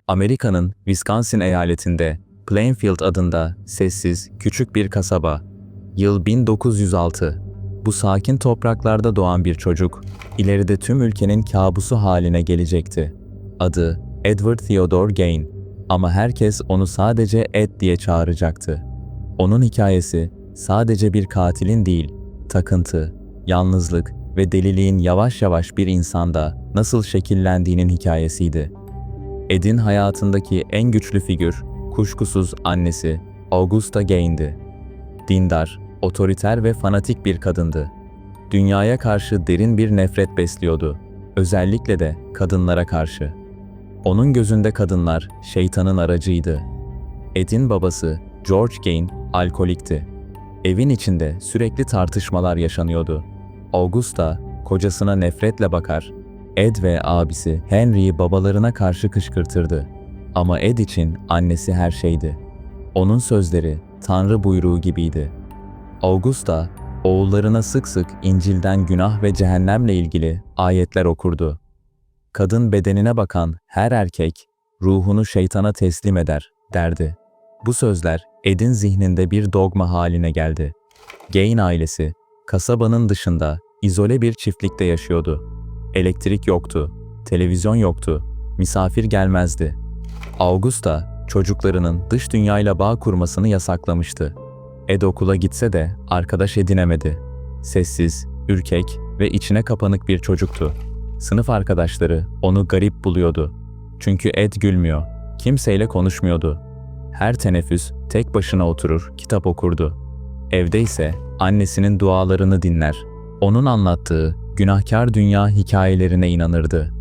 Amerika'nın Wisconsin eyaletinde Plainfield adında sessiz, küçük bir kasaba. Yıl 1906. Bu sakin topraklarda doğan bir çocuk, ileride tüm ülkenin kabusu haline gelecekti. Adı Edward Theodore Gain ama herkes onu sadece Ed diye çağıracaktı. Onun hikayesi sadece bir katilin değil, takıntı, yalnızlık ve deliliğin yavaş yavaş bir insanda nasıl şekillendiğinin hikayesiydi. Ed'in hayatındaki en güçlü figür, kuşkusuz annesi, Augusta Gain'di. Dindar, otoriter ve fanatik bir kadındı. Dünyaya karşı derin bir nefret besliyordu, özellikle de kadınlara karşı. Onun gözünde kadınlar şeytanın aracıydı. Ed'in babası, George Gain, alkolikti. Evin içinde sürekli tartışmalar yaşanıyordu. Augusta, kocasına nefretle bakar, Ed ve abisi Henry'yi babalarına karşı kışkırtırdı. Ama Ed için annesi her şeydi. Onun sözleri Tanrı buyruğu gibiydi. Augusta, oğullarına sık sık İncil'den günah ve cehennemle ilgili ayetler okurdu. Kadın bedenine bakan her erkek, ruhunu şeytana teslim eder, derdi. Bu sözler Ed'in zihninde bir dogma haline geldi. Gain ailesi, kasabanın dışında izole bir çiftlikte yaşıyordu. Elektrik yoktu, televizyon yoktu, misafir gelmezdi. Augusta, çocuklarının dış dünyayla bağ kurmasını yasaklamıştı. Ed okula gitse de arkadaş edinemedi. Sessiz, ürkek ve içine kapanık bir çocuktu. Sınıf arkadaşları onu garip buluyordu. Çünkü Ed gülmüyor, kimseyle konuşmuyordu. Her teneffüs tek başına oturur, kitap okurdu. Evde ise annesinin dualarını dinler. Onun anlattığı günahkar dünya hikayelerine inanırdı.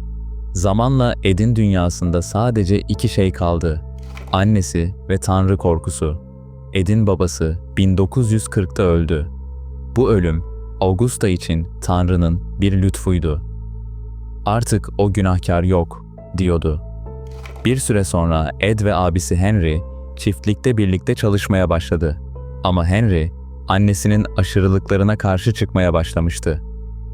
Zamanla Ed'in dünyasında sadece iki şey kaldı: annesi ve Tanrı korkusu. Ed'in babası 1940'ta öldü. Bu ölüm, Augusta için Tanrı'nın bir lütfuydu. Artık o günahkar yok, diyordu. Bir süre sonra Ed ve abisi Henry, çiftlikte birlikte çalışmaya başladı. Ama Henry, annesinin aşırılıklarına karşı çıkmaya başlamıştı.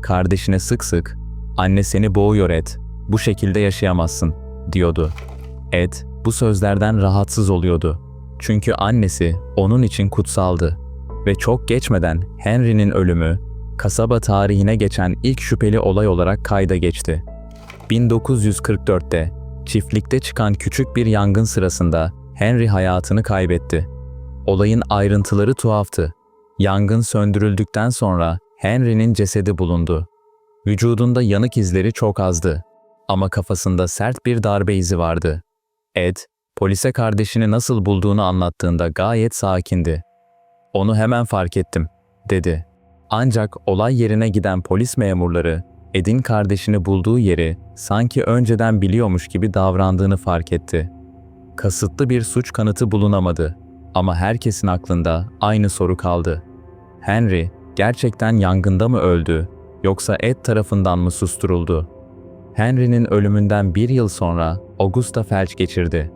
Kardeşine sık sık, "Anne seni boğuyor Ed, bu şekilde yaşayamazsın," diyordu. Ed, bu sözlerden rahatsız oluyordu. Çünkü annesi onun için kutsaldı. Ve çok geçmeden Henry'nin ölümü, kasaba tarihine geçen ilk şüpheli olay olarak kayda geçti. 1944'te, çiftlikte çıkan küçük bir yangın sırasında Henry hayatını kaybetti. Olayın ayrıntıları tuhaftı. Yangın söndürüldükten sonra Henry'nin cesedi bulundu. Vücudunda yanık izleri çok azdı. Ama kafasında sert bir darbe izi vardı. Ed, polise kardeşini nasıl bulduğunu anlattığında gayet sakindi. "Onu hemen fark ettim," dedi. Ancak olay yerine giden polis memurları, Ed'in kardeşini bulduğu yeri sanki önceden biliyormuş gibi davrandığını fark etti. Kasıtlı bir suç kanıtı bulunamadı. Ama herkesin aklında aynı soru kaldı. Henry gerçekten yangında mı öldü, yoksa Ed tarafından mı susturuldu? Henry'nin ölümünden bir yıl sonra Augusta felç geçirdi.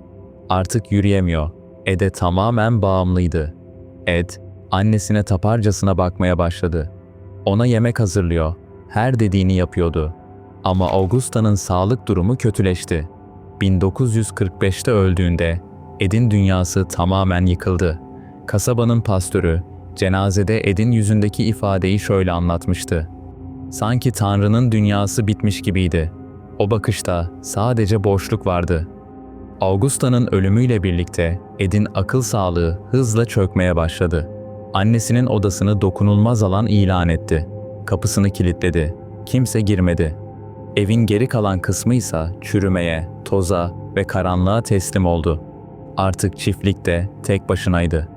Artık yürüyemiyor. Ed'e tamamen bağımlıydı. Ed, annesine taparcasına bakmaya başladı. Ona yemek hazırlıyor, her dediğini yapıyordu. Ama Augusta'nın sağlık durumu kötüleşti. 1945'te öldüğünde Ed'in dünyası tamamen yıkıldı. Kasabanın pastörü, cenazede Ed'in yüzündeki ifadeyi şöyle anlatmıştı: "Sanki Tanrı'nın dünyası bitmiş gibiydi. O bakışta sadece boşluk vardı." Augusta'nın ölümüyle birlikte Ed'in akıl sağlığı hızla çökmeye başladı. Annesinin odasını dokunulmaz alan ilan etti. Kapısını kilitledi. Kimse girmedi. Evin geri kalan kısmı ise çürümeye, toza ve karanlığa teslim oldu. Artık çiftlikte tek başınaydı.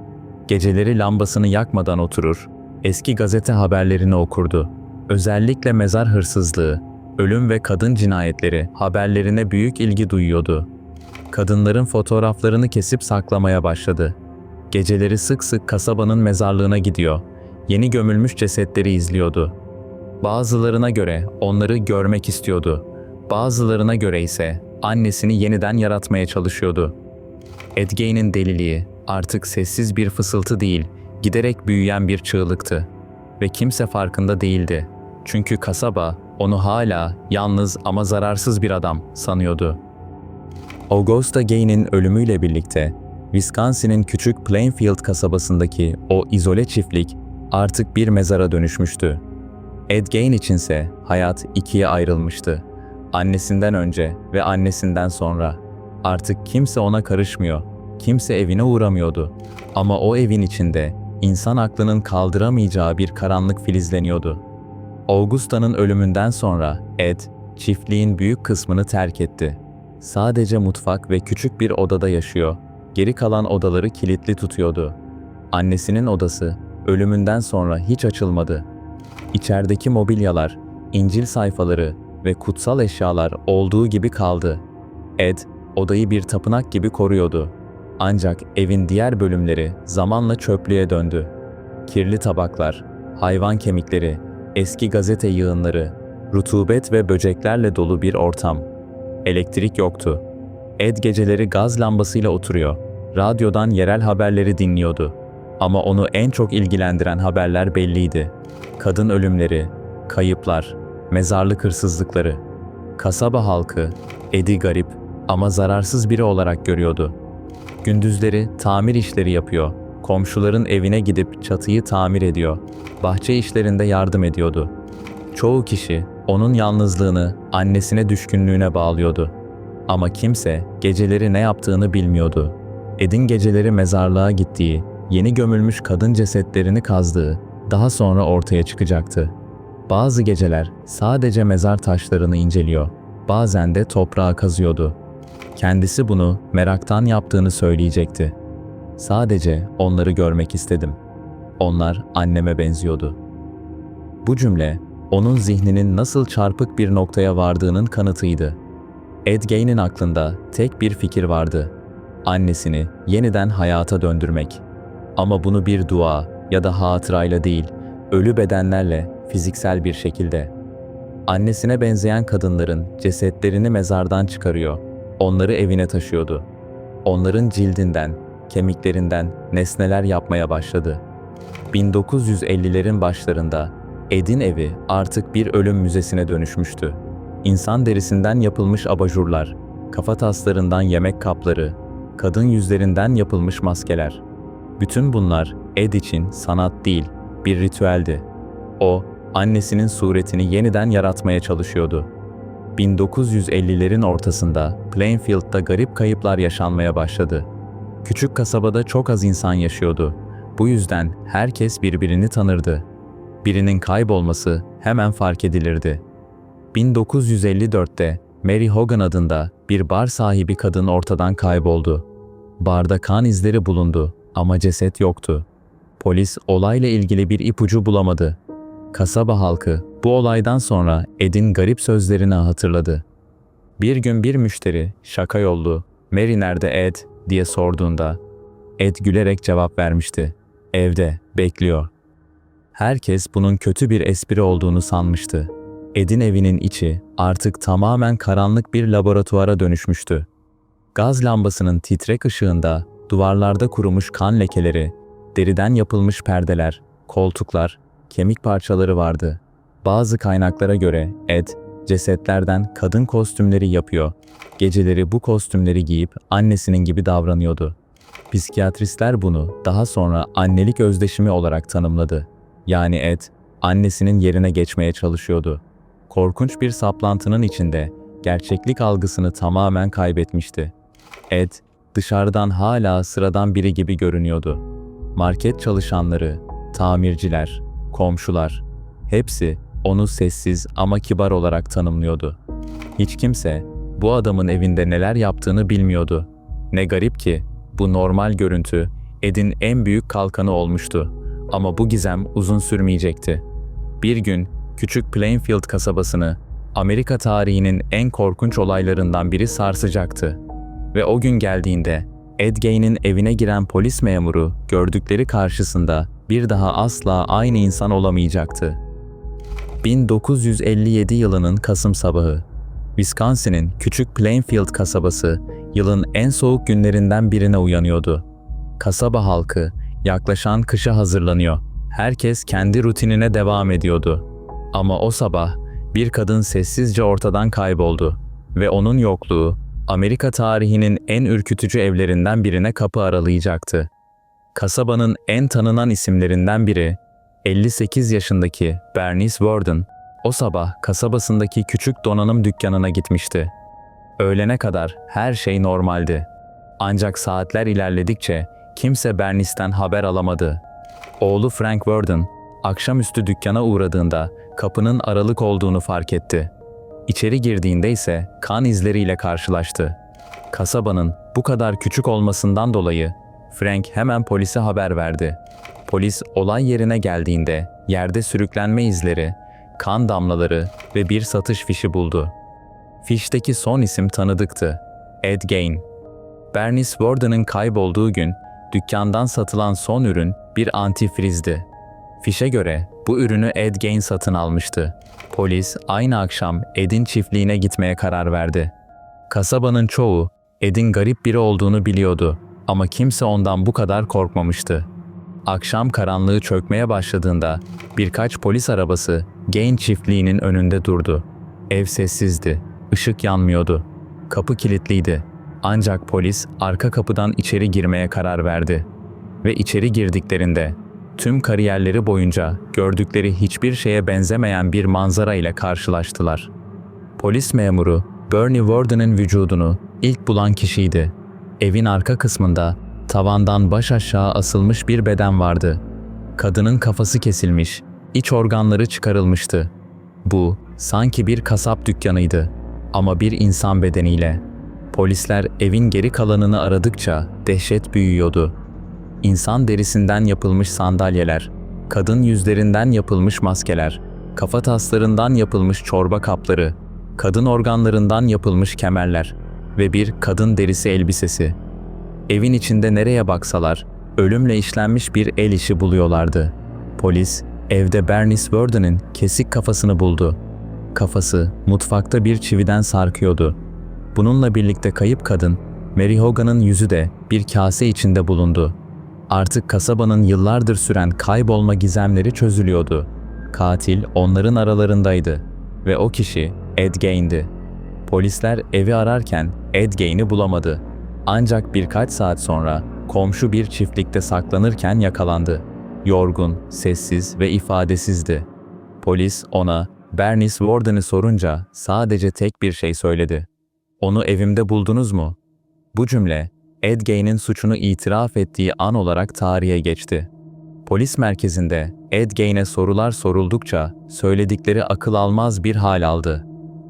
Geceleri lambasını yakmadan oturur, eski gazete haberlerini okurdu. Özellikle mezar hırsızlığı, ölüm ve kadın cinayetleri haberlerine büyük ilgi duyuyordu. Kadınların fotoğraflarını kesip saklamaya başladı. Geceleri sık sık kasabanın mezarlığına gidiyor, yeni gömülmüş cesetleri izliyordu. Bazılarına göre onları görmek istiyordu. Bazılarına göre ise annesini yeniden yaratmaya çalışıyordu. Ed Gain'in deliliği artık sessiz bir fısıltı değil, giderek büyüyen bir çığlıktı. Ve kimse farkında değildi. Çünkü kasaba onu hala yalnız ama zararsız bir adam sanıyordu. Augusta Gain'in ölümüyle birlikte Wisconsin'in küçük Plainfield kasabasındaki o izole çiftlik artık bir mezara dönüşmüştü. Ed Gein içinse hayat ikiye ayrılmıştı. Annesinden önce ve annesinden sonra. Artık kimse ona karışmıyor, kimse evine uğramıyordu. Ama o evin içinde insan aklının kaldıramayacağı bir karanlık filizleniyordu. Augusta'nın ölümünden sonra Ed, çiftliğin büyük kısmını terk etti. Sadece mutfak ve küçük bir odada yaşıyor, geri kalan odaları kilitli tutuyordu. Annesinin odası, ölümünden sonra hiç açılmadı. İçerideki mobilyalar, İncil sayfaları ve kutsal eşyalar olduğu gibi kaldı. Ed, odayı bir tapınak gibi koruyordu. Ancak evin diğer bölümleri zamanla çöplüğe döndü. Kirli tabaklar, hayvan kemikleri, eski gazete yığınları, rutubet ve böceklerle dolu bir ortam. Elektrik yoktu. Ed geceleri gaz lambasıyla oturuyor, radyodan yerel haberleri dinliyordu. Ama onu en çok ilgilendiren haberler belliydi. Kadın ölümleri, kayıplar, mezarlık hırsızlıkları. Kasaba halkı, Ed'i garip ama zararsız biri olarak görüyordu. Gündüzleri tamir işleri yapıyor, komşuların evine gidip çatıyı tamir ediyor, bahçe işlerinde yardım ediyordu. Çoğu kişi onun yalnızlığını annesine düşkünlüğüne bağlıyordu. Ama kimse geceleri ne yaptığını bilmiyordu. Ed'in geceleri mezarlığa gittiği, yeni gömülmüş kadın cesetlerini kazdığı, daha sonra ortaya çıkacaktı. Bazı geceler sadece mezar taşlarını inceliyor, bazen de toprağa kazıyordu. Kendisi bunu meraktan yaptığını söyleyecekti. Sadece onları görmek istedim. Onlar anneme benziyordu. Bu cümle, onun zihninin nasıl çarpık bir noktaya vardığının kanıtıydı. Ed Gein'in aklında tek bir fikir vardı. Annesini yeniden hayata döndürmek. Ama bunu bir dua ya da hatırayla değil, ölü bedenlerle, fiziksel bir şekilde. Annesine benzeyen kadınların cesetlerini mezardan çıkarıyor, onları evine taşıyordu. Onların cildinden, kemiklerinden nesneler yapmaya başladı. 1950'lerin başlarında Ed'in evi artık bir ölüm müzesine dönüşmüştü. İnsan derisinden yapılmış abajurlar, kafa taslarından yemek kapları, kadın yüzlerinden yapılmış maskeler. Bütün bunlar Ed için sanat değil, bir ritüeldi. O, annesinin suretini yeniden yaratmaya çalışıyordu. 1950'lerin ortasında Plainfield'da garip kayıplar yaşanmaya başladı. Küçük kasabada çok az insan yaşıyordu. Bu yüzden herkes birbirini tanırdı. Birinin kaybolması hemen fark edilirdi. 1954'te Mary Hogan adında bir bar sahibi kadın ortadan kayboldu. Barda kan izleri bulundu ama ceset yoktu. Polis olayla ilgili bir ipucu bulamadı. Kasaba halkı bu olaydan sonra Ed'in garip sözlerini hatırladı. Bir gün bir müşteri şaka yollu "Mary nerede Ed?" diye sorduğunda Ed gülerek cevap vermişti. "Evde, bekliyor." Herkes bunun kötü bir espri olduğunu sanmıştı. Ed'in evinin içi artık tamamen karanlık bir laboratuvara dönüşmüştü. Gaz lambasının titrek ışığında duvarlarda kurumuş kan lekeleri, deriden yapılmış perdeler, koltuklar, kemik parçaları vardı. Bazı kaynaklara göre Ed, cesetlerden kadın kostümleri yapıyor, geceleri bu kostümleri giyip annesinin gibi davranıyordu. Psikiyatristler bunu daha sonra annelik özdeşimi olarak tanımladı. Yani Ed, annesinin yerine geçmeye çalışıyordu. Korkunç bir saplantının içinde gerçeklik algısını tamamen kaybetmişti. Ed, dışarıdan hala sıradan biri gibi görünüyordu. Market çalışanları, tamirciler, komşular, hepsi onu sessiz ama kibar olarak tanımlıyordu. Hiç kimse bu adamın evinde neler yaptığını bilmiyordu. Ne garip ki bu normal görüntü Ed'in en büyük kalkanı olmuştu. Ama bu gizem uzun sürmeyecekti. Bir gün küçük Plainfield kasabasını Amerika tarihinin en korkunç olaylarından biri sarsacaktı. Ve o gün geldiğinde Ed Gein'in evine giren polis memuru gördükleri karşısında bir daha asla aynı insan olamayacaktı. 1957 yılının Kasım sabahı. Wisconsin'in küçük Plainfield kasabası yılın en soğuk günlerinden birine uyanıyordu. Kasaba halkı yaklaşan kışa hazırlanıyor. Herkes kendi rutinine devam ediyordu. Ama o sabah bir kadın sessizce ortadan kayboldu ve onun yokluğu Amerika tarihinin en ürkütücü evlerinden birine kapı aralayacaktı. Kasabanın en tanınan isimlerinden biri, 58 yaşındaki Bernice Worden, o sabah kasabasındaki küçük donanım dükkanına gitmişti. Öğlene kadar her şey normaldi. Ancak saatler ilerledikçe kimse Bernice'den haber alamadı. Oğlu Frank Worden, akşamüstü dükkana uğradığında kapının aralık olduğunu fark etti. İçeri girdiğinde ise kan izleriyle karşılaştı. Kasabanın bu kadar küçük olmasından dolayı Frank hemen polise haber verdi. Polis olay yerine geldiğinde yerde sürüklenme izleri, kan damlaları ve bir satış fişi buldu. Fişteki son isim tanıdıktı. Ed Gein. Bernice Worden'ın kaybolduğu gün dükkandan satılan son ürün bir antifrizdi. Fişe göre bu ürünü Ed Gein satın almıştı. Polis aynı akşam Ed'in çiftliğine gitmeye karar verdi. Kasabanın çoğu Ed'in garip biri olduğunu biliyordu ama kimse ondan bu kadar korkmamıştı. Akşam karanlığı çökmeye başladığında birkaç polis arabası Gein çiftliğinin önünde durdu. Ev sessizdi, ışık yanmıyordu. Kapı kilitliydi. Ancak polis arka kapıdan içeri girmeye karar verdi. Ve içeri girdiklerinde tüm kariyerleri boyunca gördükleri hiçbir şeye benzemeyen bir manzara ile karşılaştılar. Polis memuru Bernie Worden'ın vücudunu ilk bulan kişiydi. Evin arka kısmında tavandan baş aşağı asılmış bir beden vardı. Kadının kafası kesilmiş, iç organları çıkarılmıştı. Bu sanki bir kasap dükkanıydı ama bir insan bedeniyle. Polisler evin geri kalanını aradıkça dehşet büyüyordu. İnsan derisinden yapılmış sandalyeler, kadın yüzlerinden yapılmış maskeler, kafa taslarından yapılmış çorba kapları, kadın organlarından yapılmış kemerler ve bir kadın derisi elbisesi. Evin içinde nereye baksalar, ölümle işlenmiş bir el işi buluyorlardı. Polis, evde Bernice Worden'ın kesik kafasını buldu. Kafası mutfakta bir çividen sarkıyordu. Bununla birlikte kayıp kadın, Mary Hogan'ın yüzü de bir kase içinde bulundu. Artık kasabanın yıllardır süren kaybolma gizemleri çözülüyordu. Katil onların aralarındaydı ve o kişi Ed Gein'di. Polisler evi ararken Ed Gein'i bulamadı. Ancak birkaç saat sonra komşu bir çiftlikte saklanırken yakalandı. Yorgun, sessiz ve ifadesizdi. Polis ona Bernice Worden'ı sorunca sadece tek bir şey söyledi. "Onu evimde buldunuz mu?" Bu cümle Ed Gein'in suçunu itiraf ettiği an olarak tarihe geçti. Polis merkezinde Ed Gein'e sorular soruldukça söyledikleri akıl almaz bir hal aldı.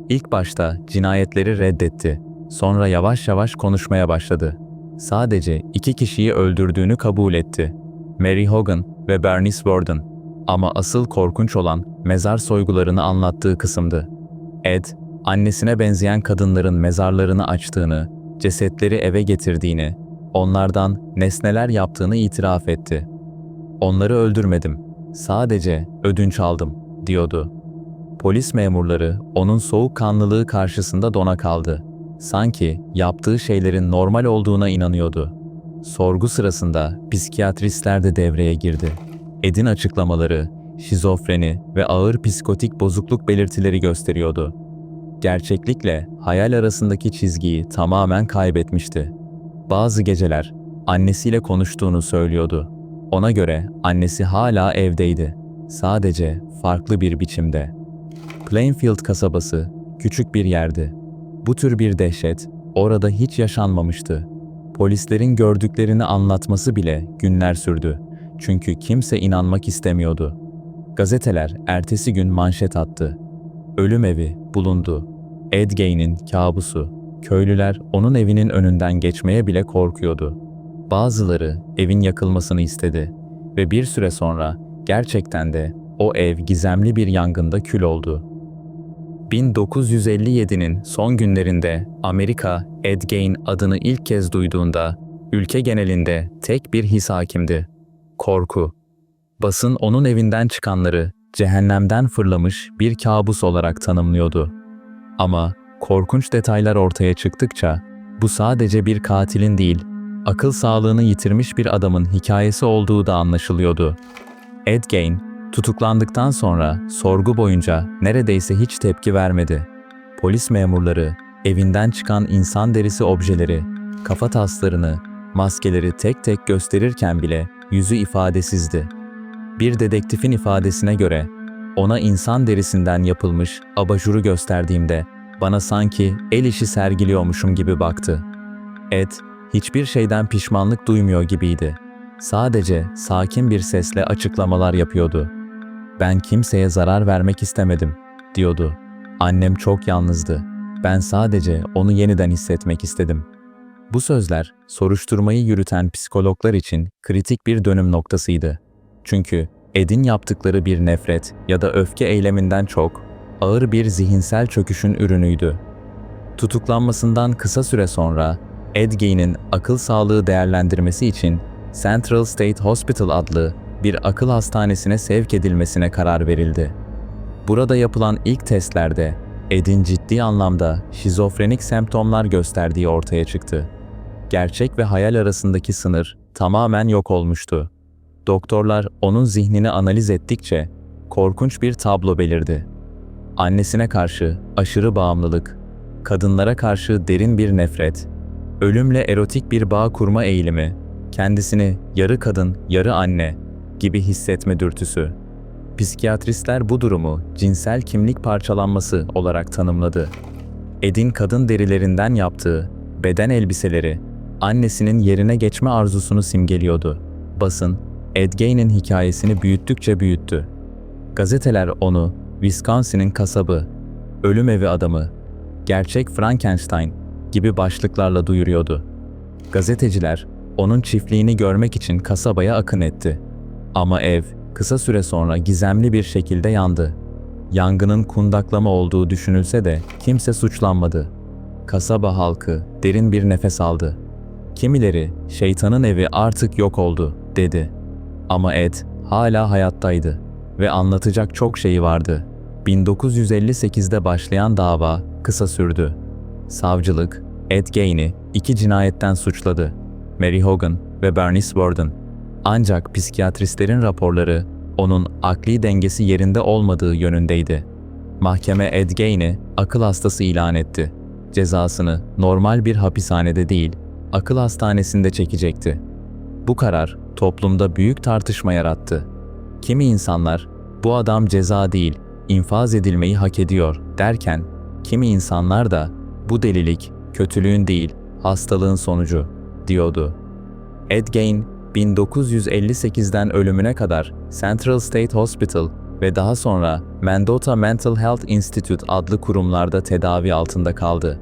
İlk başta cinayetleri reddetti. Sonra yavaş yavaş konuşmaya başladı. Sadece 2 kişiyi öldürdüğünü kabul etti. Mary Hogan ve Bernice Worden. Ama asıl korkunç olan mezar soygularını anlattığı kısımdı. Ed, annesine benzeyen kadınların mezarlarını açtığını, cesetleri eve getirdiğini, onlardan nesneler yaptığını itiraf etti. "Onları öldürmedim, sadece ödünç aldım," diyordu. Polis memurları onun soğukkanlılığı karşısında dona kaldı. Sanki yaptığı şeylerin normal olduğuna inanıyordu. Sorgu sırasında psikiyatristler de devreye girdi. Ed'in açıklamaları, şizofreni ve ağır psikotik bozukluk belirtileri gösteriyordu. Gerçeklikle hayal arasındaki çizgiyi tamamen kaybetmişti. Bazı geceler annesiyle konuştuğunu söylüyordu. Ona göre annesi hala evdeydi. Sadece farklı bir biçimde. Plainfield kasabası küçük bir yerdi. Bu tür bir dehşet orada hiç yaşanmamıştı. Polislerin gördüklerini anlatması bile günler sürdü. Çünkü kimse inanmak istemiyordu. Gazeteler ertesi gün manşet attı. "Ölüm evi bulundu. Ed Gein'in kabusu." Köylüler onun evinin önünden geçmeye bile korkuyordu. Bazıları evin yakılmasını istedi ve bir süre sonra gerçekten de o ev gizemli bir yangında kül oldu. 1957'nin son günlerinde Amerika, Ed Gein adını ilk kez duyduğunda ülke genelinde tek bir his hakimdi: korku. Basın onun evinden çıkanları cehennemden fırlamış bir kabus olarak tanımlıyordu. Ama korkunç detaylar ortaya çıktıkça bu sadece bir katilin değil, akıl sağlığını yitirmiş bir adamın hikayesi olduğu da anlaşılıyordu. Ed Gein, tutuklandıktan sonra sorgu boyunca neredeyse hiç tepki vermedi. Polis memurları Evinden çıkan insan derisi objeleri, kafa taslarını, maskeleri tek tek gösterirken bile yüzü ifadesizdi. Bir dedektifin ifadesine göre, ona insan derisinden yapılmış abajuru gösterdiğimde bana sanki el işi sergiliyormuşum gibi baktı. Ed, hiçbir şeyden pişmanlık duymuyor gibiydi. Sadece sakin bir sesle açıklamalar yapıyordu. "Ben kimseye zarar vermek istemedim," diyordu. "Annem çok yalnızdı. Ben sadece onu yeniden hissetmek istedim." Bu sözler, soruşturmayı yürüten psikologlar için kritik bir dönüm noktasıydı. Çünkü Ed'in yaptıkları bir nefret ya da öfke eyleminden çok, ağır bir zihinsel çöküşün ürünüydü. Tutuklanmasından kısa süre sonra, Ed Gein'in akıl sağlığı değerlendirmesi için Central State Hospital adlı bir akıl hastanesine sevk edilmesine karar verildi. Burada yapılan ilk testlerde, Ed'in ciddi anlamda şizofrenik semptomlar gösterdiği ortaya çıktı. Gerçek ve hayal arasındaki sınır tamamen yok olmuştu. Doktorlar onun zihnini analiz ettikçe korkunç bir tablo belirdi. Annesine karşı aşırı bağımlılık, kadınlara karşı derin bir nefret, ölümle erotik bir bağ kurma eğilimi, kendisini yarı kadın, yarı anne gibi hissetme dürtüsü. Psikiyatristler bu durumu cinsel kimlik parçalanması olarak tanımladı. Ed'in kadın derilerinden yaptığı beden elbiseleri, annesinin yerine geçme arzusunu simgeliyordu. Basın, Ed Gein'in hikayesini büyüttükçe büyüttü. Gazeteler onu Wisconsin'in kasabı, ölüm evi adamı, gerçek Frankenstein gibi başlıklarla duyuruyordu. Gazeteciler onun çiftliğini görmek için kasabaya akın etti. Ama ev kısa süre sonra gizemli bir şekilde yandı. Yangının kundaklama olduğu düşünülse de kimse suçlanmadı. Kasaba halkı derin bir nefes aldı. Kimileri "şeytanın evi artık yok oldu," dedi. Ama Ed hala hayattaydı ve anlatacak çok şeyi vardı. 1958'de başlayan dava kısa sürdü. Savcılık, Ed Gein'i 2 cinayetten suçladı. Mary Hogan ve Bernice Worden. Ancak psikiyatristlerin raporları onun akli dengesi yerinde olmadığı yönündeydi. Mahkeme Ed Gein'i akıl hastası ilan etti. Cezasını normal bir hapishanede değil, akıl hastanesinde çekecekti. Bu karar toplumda büyük tartışma yarattı. Kimi insanlar, "Bu adam ceza değil, infaz edilmeyi hak ediyor," derken, kimi insanlar da, "Bu delilik, kötülüğün değil, hastalığın sonucu," diyordu. Ed Gein, 1958'den ölümüne kadar Central State Hospital ve daha sonra Mendota Mental Health Institute adlı kurumlarda tedavi altında kaldı.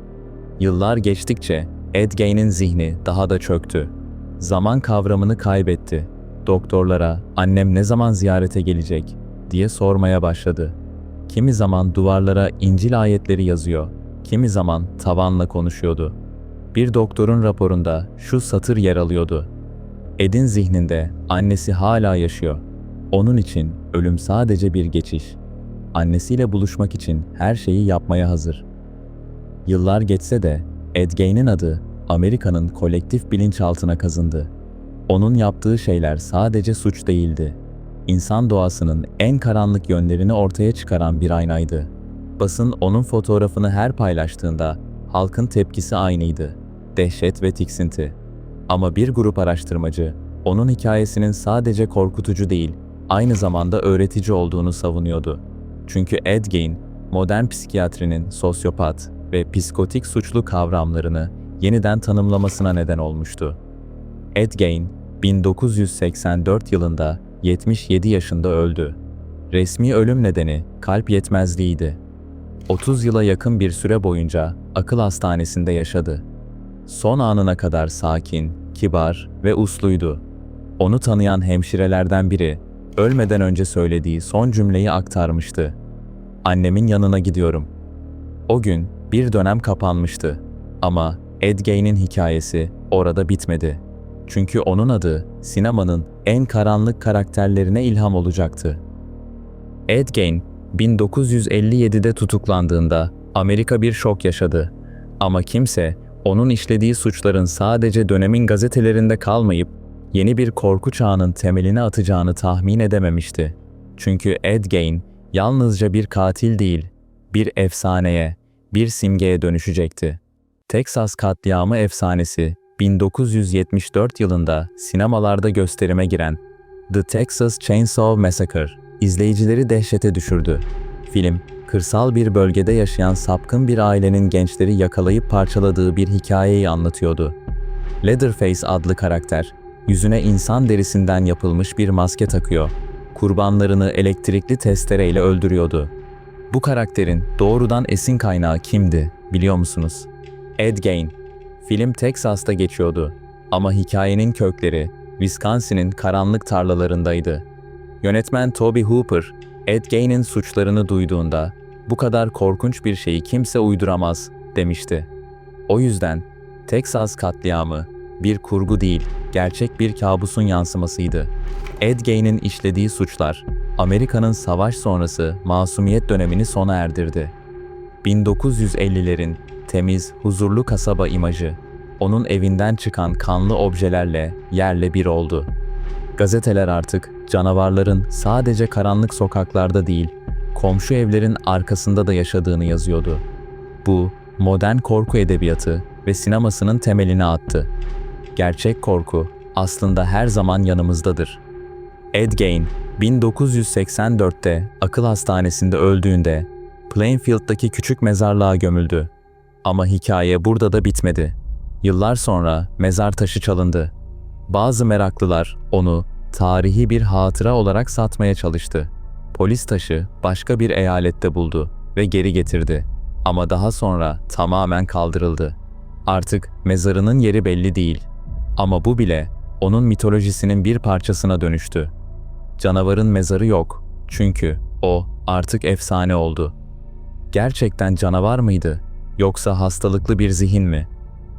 Yıllar geçtikçe Ed Gein'in zihni daha da çöktü. Zaman kavramını kaybetti. Doktorlara "Annem ne zaman ziyarete gelecek?" diye sormaya başladı. Kimi zaman duvarlara İncil ayetleri yazıyor, kimi zaman tavanla konuşuyordu. Bir doktorun raporunda şu satır yer alıyordu: "Ed'in zihninde annesi hala yaşıyor. Onun için ölüm sadece bir geçiş. Annesiyle buluşmak için her şeyi yapmaya hazır." Yıllar geçse de Ed Gein'in adı Amerika'nın kolektif bilinçaltına kazındı. Onun yaptığı şeyler sadece suç değildi. İnsan doğasının en karanlık yönlerini ortaya çıkaran bir aynaydı. Basın onun fotoğrafını her paylaştığında halkın tepkisi aynıydı: dehşet ve tiksinti. Ama bir grup araştırmacı onun hikayesinin sadece korkutucu değil, aynı zamanda öğretici olduğunu savunuyordu. Çünkü Ed Gein, modern psikiyatrinin sosyopat ve psikotik suçlu kavramlarını yeniden tanımlamasına neden olmuştu. Ed Gein, 1984 yılında 77 yaşında öldü. Resmi ölüm nedeni kalp yetmezliğiydi. 30 yıla yakın bir süre boyunca akıl hastanesinde yaşadı. Son anına kadar sakin, kibar ve usluydu. Onu tanıyan hemşirelerden biri, ölmeden önce söylediği son cümleyi aktarmıştı: "Annemin yanına gidiyorum." O gün bir dönem kapanmıştı. Ama Ed Gein'in hikayesi orada bitmedi. Çünkü onun adı sinemanın en karanlık karakterlerine ilham olacaktı. Ed Gein, 1957'de tutuklandığında Amerika bir şok yaşadı. Ama kimse onun işlediği suçların sadece dönemin gazetelerinde kalmayıp yeni bir korku çağının temelini atacağını tahmin edememişti. Çünkü Ed Gein yalnızca bir katil değil, bir efsaneye, bir simgeye dönüşecekti. Texas katliamı efsanesi 1974 yılında sinemalarda gösterime giren The Texas Chainsaw Massacre izleyicileri dehşete düşürdü. Film, kırsal bir bölgede yaşayan sapkın bir ailenin gençleri yakalayıp parçaladığı bir hikayeyi anlatıyordu. Leatherface adlı karakter, yüzüne insan derisinden yapılmış bir maske takıyor, kurbanlarını elektrikli testereyle öldürüyordu. Bu karakterin doğrudan esin kaynağı kimdi, biliyor musunuz? Ed Gein. Film Texas'ta geçiyordu ama hikayenin kökleri Wisconsin'in karanlık tarlalarındaydı. Yönetmen Tobe Hooper, Ed Gein'in suçlarını duyduğunda "Bu kadar korkunç bir şeyi kimse uyduramaz." demişti. O yüzden Texas katliamı bir kurgu değil, gerçek bir kabusun yansımasıydı. Ed Gein'in işlediği suçlar, Amerika'nın savaş sonrası masumiyet dönemini sona erdirdi. 1950'lerin temiz, huzurlu kasaba imajı, onun evinden çıkan kanlı objelerle yerle bir oldu. Gazeteler artık canavarların sadece karanlık sokaklarda değil, komşu evlerin arkasında da yaşadığını yazıyordu. Bu, modern korku edebiyatı ve sinemasının temelini attı. Gerçek korku aslında her zaman yanımızdadır. Ed Gein, 1984'te akıl hastanesinde öldüğünde Plainfield'daki küçük mezarlığa gömüldü. Ama hikaye burada da bitmedi. Yıllar sonra mezar taşı çalındı. Bazı meraklılar onu tarihi bir hatıra olarak satmaya çalıştı. Polis taşı başka bir eyalette buldu ve geri getirdi. Ama daha sonra tamamen kaldırıldı. Artık mezarının yeri belli değil. Ama bu bile onun mitolojisinin bir parçasına dönüştü. Canavarın mezarı yok. Çünkü o artık efsane oldu. Gerçekten canavar mıydı? Yoksa hastalıklı bir zihin mi?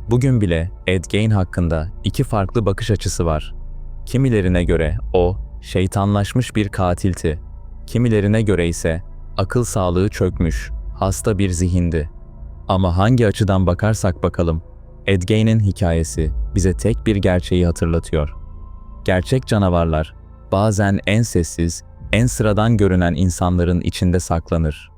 Bugün bile Ed Gein hakkında iki farklı bakış açısı var. Kimilerine göre o, şeytanlaşmış bir katildi. Kimilerine göre ise akıl sağlığı çökmüş, hasta bir zihindi. Ama hangi açıdan bakarsak bakalım, Ed Gein'in hikayesi bize tek bir gerçeği hatırlatıyor. Gerçek canavarlar bazen en sessiz, en sıradan görünen insanların içinde saklanır.